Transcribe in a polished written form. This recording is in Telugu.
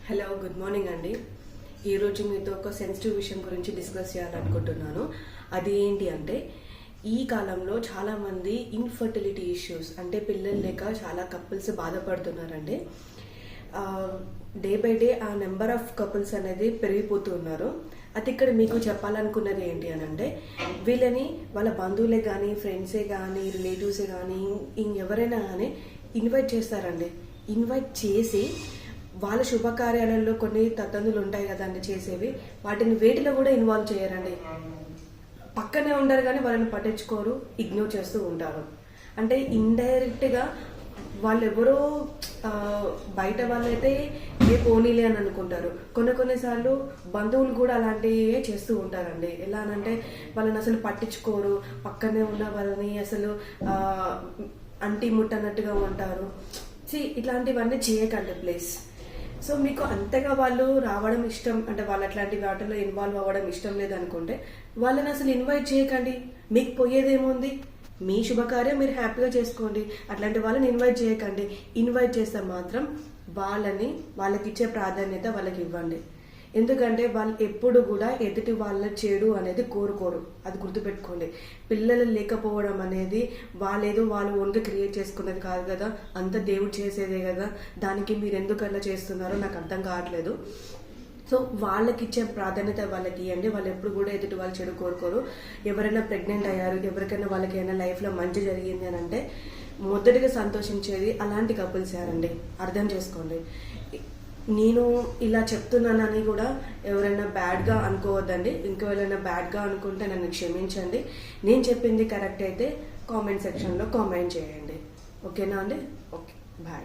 హలో గుడ్ మార్నింగ్ అండి. ఈరోజు మీతో ఒక సెన్సిటివ్ విషయం గురించి డిస్కస్ చేయాలనుకుంటున్నాను. అది ఏంటి అంటే, ఈ కాలంలో చాలామంది ఇన్ఫర్టిలిటీ ఇష్యూస్ అంటే పిల్లలు లేక చాలా కపుల్స్ బాధపడుతున్నారండి. డే బై డే ఆ నెంబర్ ఆఫ్ కపుల్స్ అనేది పెరిగిపోతున్నారు. అది ఇక్కడ మీకు చెప్పాలనుకున్నది ఏంటి అని అంటే, వీళ్ళని వాళ్ళ బంధువులే కానీ, ఫ్రెండ్సే కానీ, రిలేటివ్సే కానీ, ఇంకెవరైనా కానీ ఇన్వైట్ చేస్తారండి. ఇన్వైట్ చేసి వాళ్ళ శుభకార్యాలలో కొన్ని తతందులు ఉంటాయి కదండి చేసేవి, వాటిని వేటిలో కూడా ఇన్వాల్వ్ చేయరండి. పక్కనే ఉంటారు కానీ వాళ్ళని పట్టించుకోరు, ఇగ్నోర్ చేస్తూ ఉంటారు. అంటే ఇండైరెక్ట్గా వాళ్ళు ఎవరో బయట వాళ్ళైతే ఏ పోనీలే అని అనుకుంటారు. కొన్నిసార్లు బంధువులు కూడా అలాంటివే చేస్తూ ఉంటారండి. ఎలా అనంటే వాళ్ళని అసలు పట్టించుకోరు, పక్కనే ఉన్న వాళ్ళని అసలు అంటి ముట్టనట్టుగా ఉంటారు. ఇట్లాంటివన్నీ చేయకండి ప్లీజ్. సో మీకు అంతగా వాళ్ళు రావడం ఇష్టం అంటే వాళ్ళు అట్లాంటి వాటిలో ఇన్వాల్వ్ అవ్వడం ఇష్టం లేదనుకుంటే వాళ్ళని అసలు ఇన్వైట్ చేయకండి. మీకు పోయేదేముంది? మీ శుభకార్యం మీరు హ్యాపీగా చేసుకోండి. అట్లాంటి వాళ్ళని ఇన్వైట్ చేయకండి. ఇన్వైట్ చేస్తే మాత్రం వాళ్ళకి ఇచ్చే ప్రాధాన్యత వాళ్ళకి ఇవ్వండి. ఎందుకంటే వాళ్ళు ఎప్పుడు కూడా ఎదుటి వాళ్ళ చెడు అనేది కోరుకోరు. అది గుర్తుపెట్టుకోండి. పిల్లలు లేకపోవడం అనేది వాళ్ళు ఓన్గా క్రియేట్ చేసుకున్నది కాదు కదా, అంత దేవుడు చేసేదే కదా. దానికి మీరు ఎందుకు అలా చేస్తున్నారో నాకు అర్థం కావట్లేదు. సో వాళ్ళకి ఇచ్చే ప్రాధాన్యత వాళ్ళకి ఇవ్వండి. వాళ్ళు ఎప్పుడు కూడా ఎదుటి వాళ్ళు చెడు కోరుకోరు. ఎవరైనా ప్రెగ్నెంట్ అయ్యారు, ఎవరికైనా వాళ్ళకైనా లైఫ్లో మంచి జరిగింది అని అంటే మొదటిగా సంతోషించేది అలాంటి కపుల్స్ యారండి. అర్థం చేసుకోండి. నేను ఇలా చెప్తున్నానని కూడా ఎవరైనా బ్యాడ్గా అనుకోవద్దండి. ఇంకెవరైనా బ్యాడ్గా అనుకుంటే నన్ను క్షమించండి. నేను చెప్పింది కరెక్ట్ అయితే కామెంట్ సెక్షన్లో కామెంట్ చేయండి. ఓకేనా అండి? Okay, bye.